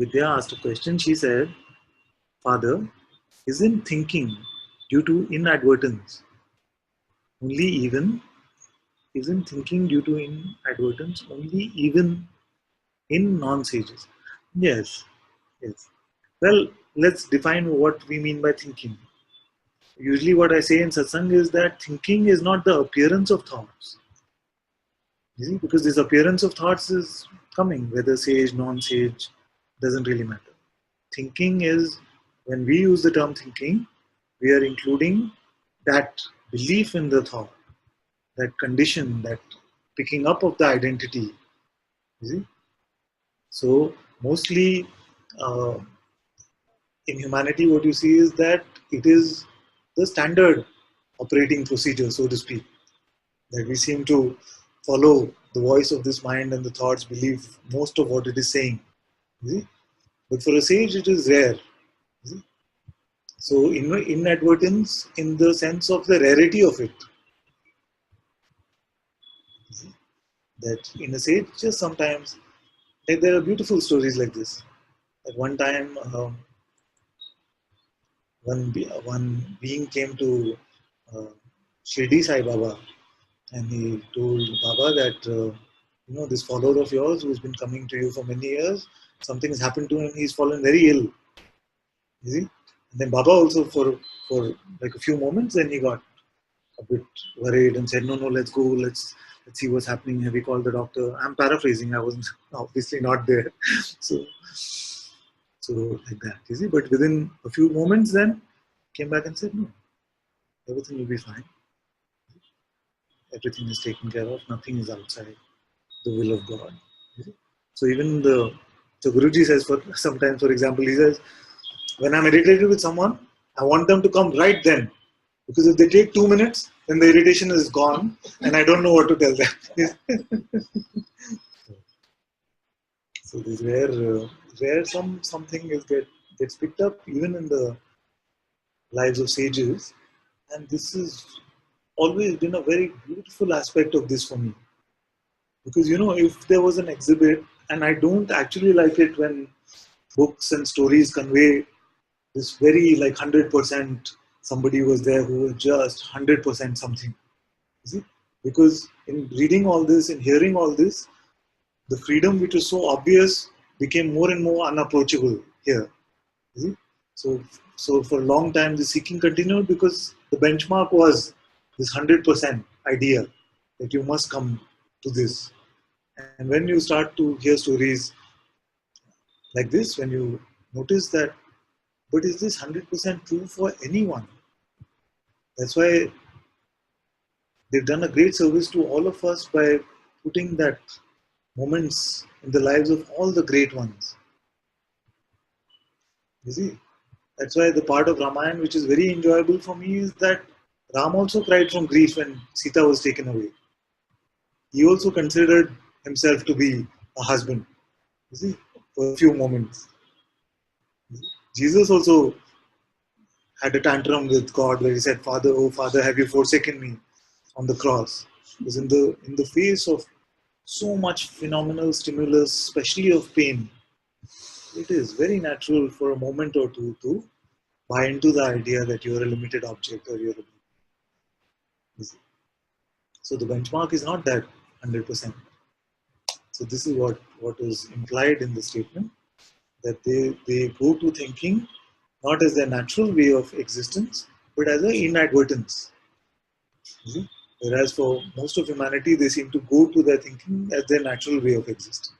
Vidya asked a question. She said, Father, isn't thinking due to inadvertence only even? Isn't thinking due to inadvertence only even in non-sages? Yes, yes. Well, let's define what we mean by thinking. Usually what I say in satsang is that thinking is not the appearance of thoughts. You see, because this appearance of thoughts is coming, whether sage, non-sage, doesn't really matter. Thinking is, when we use the term thinking, we are including that belief in the thought, that condition, that picking up of the identity. You see? So mostly uh, in humanity, what you see is that it is the standard operating procedure, so to speak, that we seem to follow the voice of this mind and the thoughts, believe most of what it is saying. You see? But for a sage, it is rare. You see? So inadvertence in the sense of the rarity of it. You see? That in a sage, just sometimes, like there are beautiful stories like this. At one time, one being came to uh, Shirdi Sai Baba, and he told Baba that this follower of yours who's been coming to you for many years, something has happened to him. He's fallen very ill. You see? And then Baba also for like a few moments, then he got a bit worried and said, no, let's go, let's see what's happening. Have we called the doctor? I'm paraphrasing. I wasn't obviously not there. so so like that, you see. But within a few moments, then came back and said, no, everything will be fine. Everything is taken care of. Nothing is outside the will of God. So even so Guruji says, for sometimes, for example, he says, when I'm irritated with someone, I want them to come right then. Because if they take 2 minutes, then the irritation is gone and I don't know what to tell them. So this where something gets picked up even in the lives of sages. And this has always been a very beautiful aspect of this for me. Because, if there was an exhibit, and I don't actually like it when books and stories convey this very like 100% somebody was there who was just 100% something. You see? Because in reading all this, in hearing all this, the freedom which was so obvious became more and more unapproachable here. You see? So for a long time, the seeking continued because the benchmark was this 100% idea that you must come to this. And when you start to hear stories like this, when you notice that, but is this 100% true for anyone? That's why they've done a great service to all of us by putting that moments in the lives of all the great ones. You see, that's why the part of Ramayana which is very enjoyable for me is that Ram also cried from grief when Sita was taken away. He also considered himself to be a husband, you see, for a few moments. Jesus also had a tantrum with God where he said, Father, oh Father, have you forsaken me on the cross? Because in the face of so much phenomenal stimulus, especially of pain, it is very natural for a moment or two to buy into the idea that you're a limited object or you're a... So the benchmark is not that 100%. So this is what is implied in the statement, that they go to thinking not as their natural way of existence, but as an inadvertence. Whereas for most of humanity, they seem to go to their thinking as their natural way of existence.